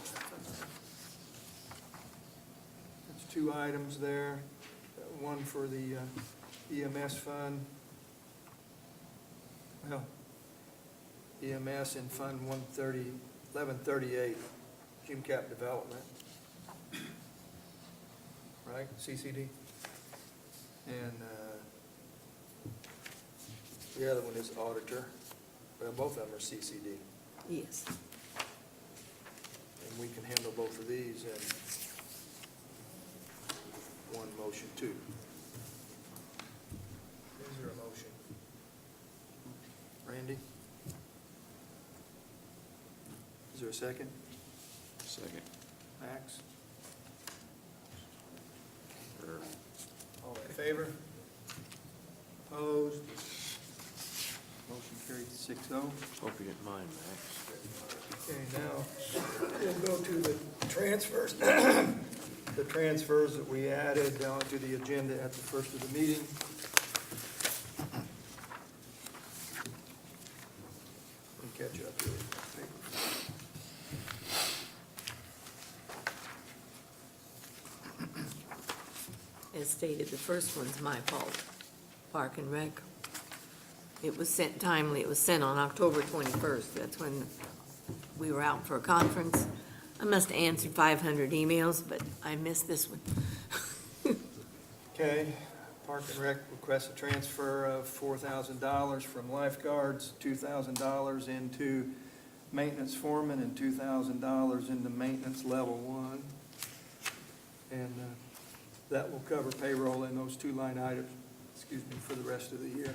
There's 2 items there. One for the EMS fund. Well, EMS in Fund 1138, Jim Cap Development. Right, CCD? And the other one is auditor. Well, both of them are CCD. Yes. And we can handle both of these in one motion too. Is there a motion? Randy? Is there a second? Second. Max? Or All in favor? Opposed? Motion carried 6-0. hope you didn't mind, Max. Okay, now, we'll go to the transfers. The transfers that we added onto the agenda at the first of the meeting. Let me catch you up here. As stated, the first one's my fault. Park and Rec. It was sent timely. It was sent on October 21st. That's when we were out for a conference. I must have answered 500 emails, but I missed this one. Okay, Park and Rec requests a transfer of $4,000 from lifeguards, $2,000 into maintenance foreman, and $2,000 into maintenance level 1. And that will cover payroll in those 2 line items, for the rest of the year.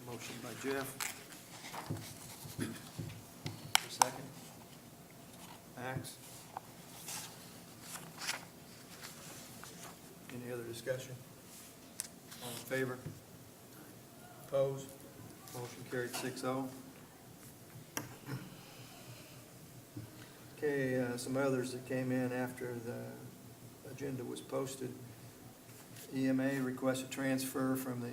Motion by Jeff. Second. Max. Any other discussion? All in favor? Opposed? Motion carried 6-0. Okay, some others that came in after the agenda was posted. EMA requested transfer from the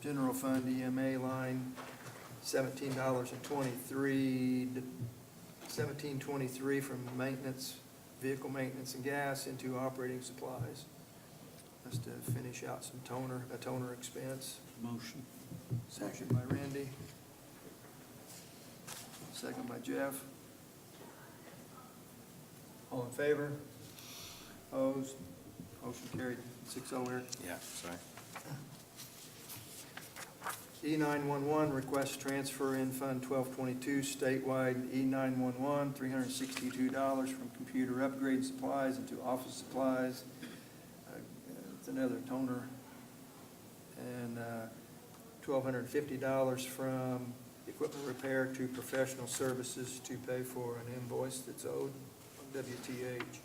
general fund EMA line, $17.23 from maintenance, vehicle maintenance and gas into operating supplies. That's to finish out some a toner expense. Motion. Motion by Randy. Second by Jeff. All in favor? Opposed? Motion carried 6-0, Eric. Yeah, sorry. E911 request transfer in Fund 1222 statewide E911, $362 from computer upgrade supplies into office supplies. It's another toner. And $1,250 from equipment repair to professional services to pay for an invoice that's owed on WTH.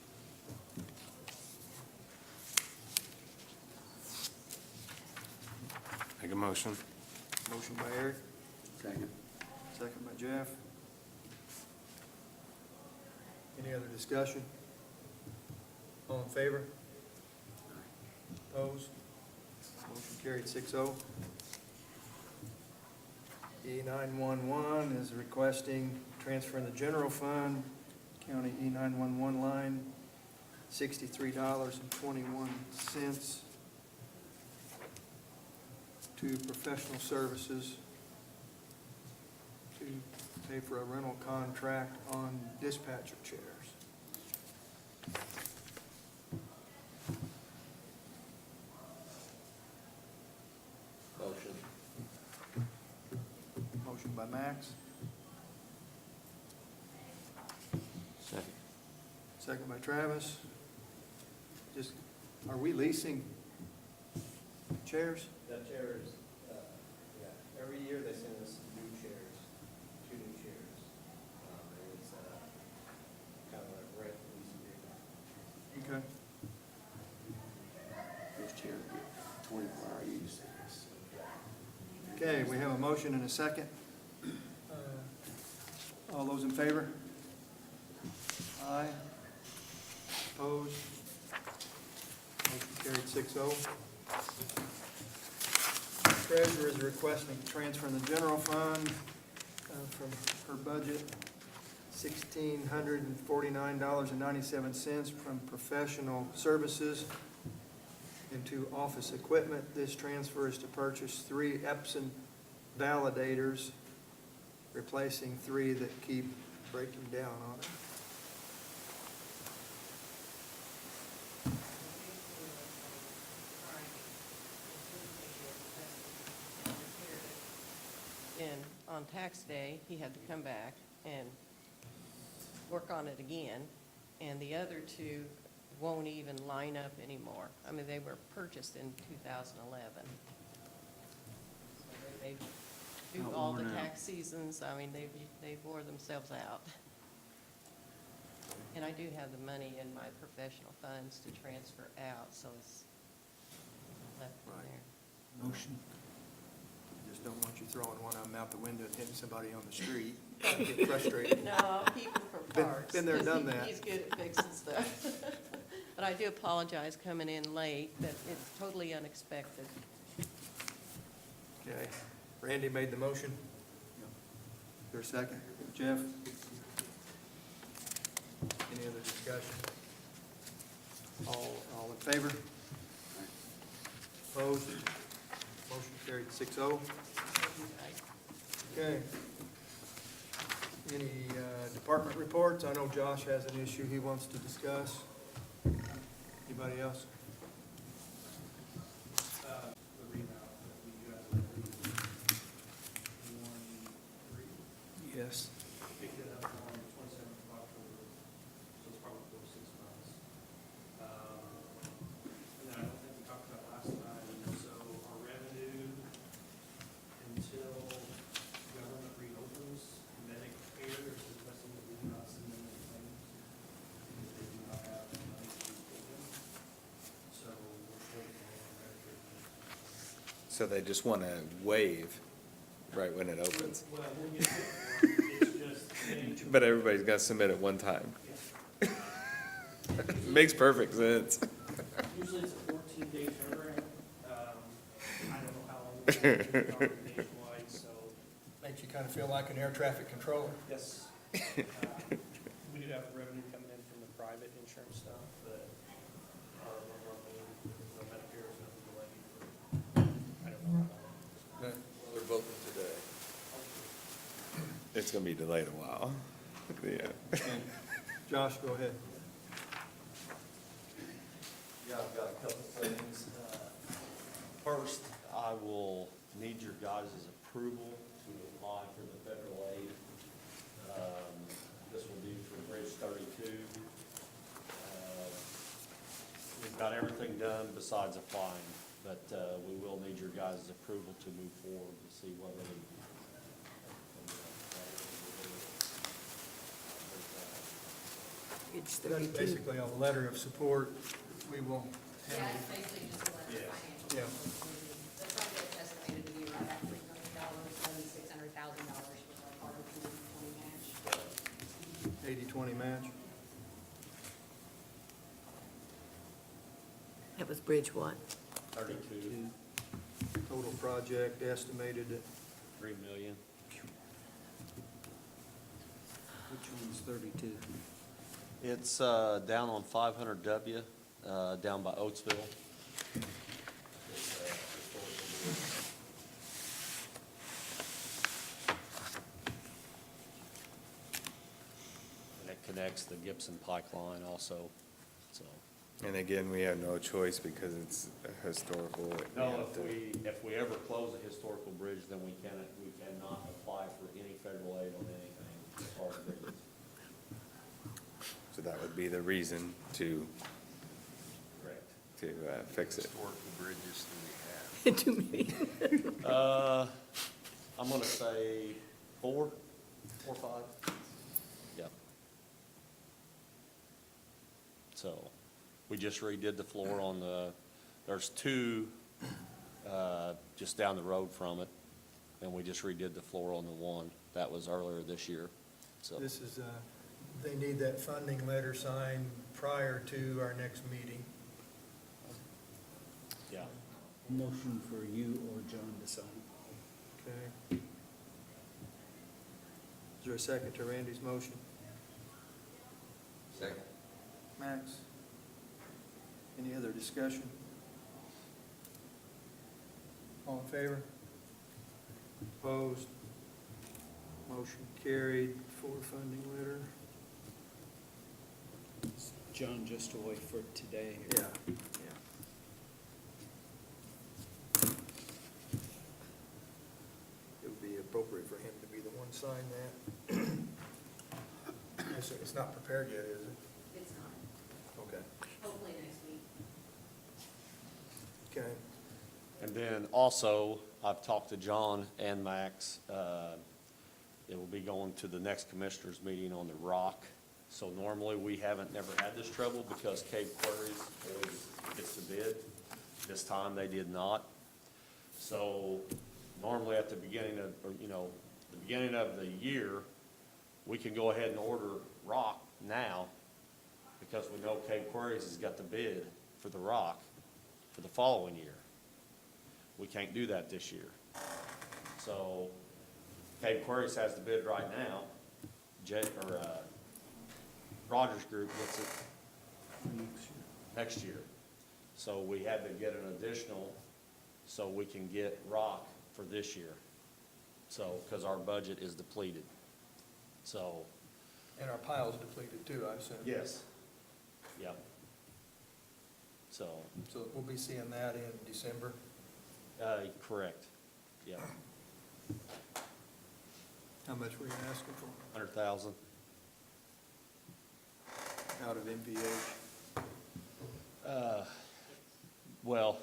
Make a motion. Motion by Eric, Second. second by Jeff. Any other discussion? All in favor? Opposed? Motion carried 6-0. E911 is requesting transfer in the general fund, county E911 line, $63.21 to professional services to pay for a rental contract on dispatcher chairs. Motion. Motion by Max, Second. second by Travis. Just, are we leasing chairs? That chairs, yeah, every year they send us new chairs, 2 new chairs. And it's kind of like rent lease agreement. Okay. Those chairs get 24-hour use. Okay, we have a motion and a second. All those in favor? Aye. Opposed? Motion carried 6-0. Treasurer is requesting transfer in the general fund from her budget, $1,649.97 from professional services into office equipment. This transfer is to purchase 3 Epson validators, replacing 3 that keep breaking down on it. And on tax day, he had to come back and work on it again, and the other 2 won't even line up anymore. I mean, they were purchased in 2011. So they do Not all the worn out. tax seasons, I mean, they wore themselves out. And I do have the money in my professional funds to transfer out, so it's left in Right. there. Motion. Just don't want you throwing one of them out the window and hitting somebody on the street. Get frustrated. No, I'll keep him for Been- parts. been there, 'cause done that. He's good at fixing stuff. But I do apologize coming in late, that it's totally unexpected. Okay. Randy made the motion. Is there a second? Jeff? Any other discussion? All in favor? Opposed? Motion carried 6-0. Okay. Any department reports? I know Josh has an issue he wants to discuss. Anybody else? The reroute that we guys like, 1-3. Yes. Picked it up on the 27th of October, so it's probably 4 or 6 months. And then I don't think we talked about last time, so our revenue until government reopens, Medicare is requesting that we do not send them any claims, because they do not have money to be taken. So they just want to waive right when it opens. Well, we'll get to it. It's just, But everybody's got to submit at one time. Makes perfect sense. usually it's a 14-day turnaround. I don't know how long it's nationwide, so, Makes you kind of feel like an air traffic controller. yes. We do have revenue coming in from the private insurance stuff, but our Medicare is going to be delayed for, I don't know how long. But Well, they're voting today. It's going to be delayed a while. Yeah. Josh, go ahead. Yeah, I've got a couple things. First, I will need your guys' approval to apply for the federal aid. This will be for Bridge 32. We've got everything done besides applying, but we will need your guys' approval to move forward to see whether It's That's 32. basically a letter of support. We will Yeah, handle it's basically just a letter of financial. Yeah. The project's estimated to be right at $3 million, $600,000 for our part of the 20 match. 80-20 match. That was Bridge what? 32, Total project estimated at $3 million. Which one's 32? It's down on 500W, down by Oatsville. It's, historical. And it connects the Gibson Pike line also, so. And again, we have no choice because it's historical. No, have to- if we ever close a historical bridge, then we cannot apply for any federal aid on anything as far as bridges. So that would be the reason to Correct. fix it. Historical bridges that we have. Too many. I'm gonna say 4 or 5. Yep. So, we just redid the floor on there's 2, just down the road from it, and we just redid the floor on the one. That was earlier this year, so. This is, they need that funding letter signed prior to our next meeting. Yeah. Motion for you or John to sign. Okay. Is there a second to Randy's motion? Second. Max? Any other discussion? All in favor? Opposed? Motion carried for funding letter. John, just to wait for today. Yeah, yeah. It would be appropriate for him to be the one to sign that. It's not prepared yet, is it? It's not, Okay. hopefully next week. Okay. And then also, I've talked to John and Max. It will be going to the next commissioners meeting on the rock. So normally, we never had this trouble because Cape Quarries always gets the bid. This time, they did not. So normally, at the beginning of, the beginning of the year, we can go ahead and order rock now because we know Cape Quarries has got the bid for the rock for the following year. We can't do that this year. So Cape Quarries has the bid right now. Rogers Group gets it next year. So we had to get an additional so we can get rock for this year. So, because our budget is depleted. So. And our pile's depleted too, I assume. Yes. Yep. So. So we'll be seeing that in December? Correct. Yeah. How much were you asking for? 100,000. Out of MVH? Well,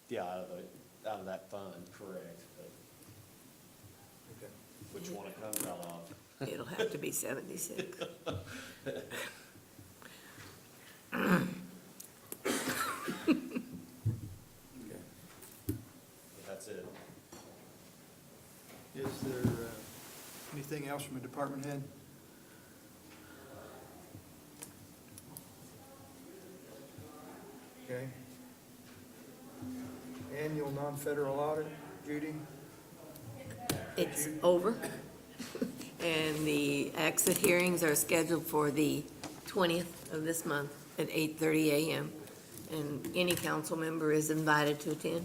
yeah, out of that fund, correct. But Okay. which one it comes out of? It'll have to be 76. That's it. Is there anything else from a department head? Okay. Annual non-federal audit, Judy? It's over. And the exit hearings are scheduled for the 20th of this month at 8:30 a.m. And any council member is invited to attend.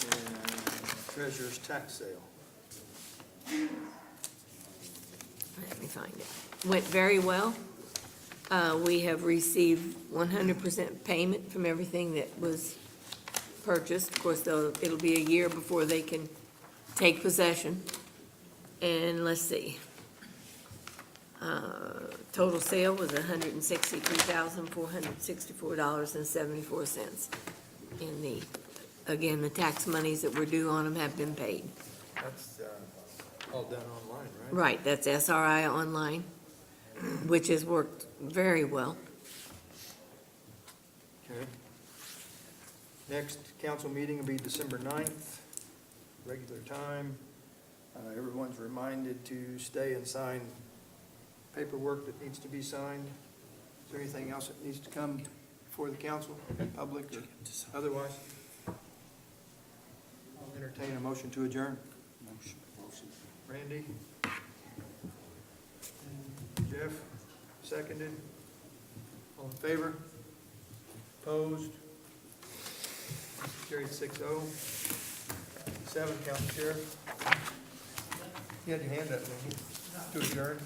And treasurer's tax sale. Let me find it. Went very well. We have received 100% payment from everything that was purchased. Of course, though, it'll be a year before they can take possession. And let's see. Total sale was $163,464.74. And again, the tax monies that were due on them have been paid. That's all done online, right? Right, that's SRI Online, which has worked very well. Okay. Next council meeting will be December 9th, regular time. Everyone's reminded to stay and sign paperwork that needs to be signed. Is there anything else that needs to come before the council, public or otherwise? I'll entertain a motion to adjourn. Motion. Randy? Jeff, seconded. All in favor? Opposed? Carried 6-0. 7, Council Sheriff. You had your hand up, didn't you? To adjourn.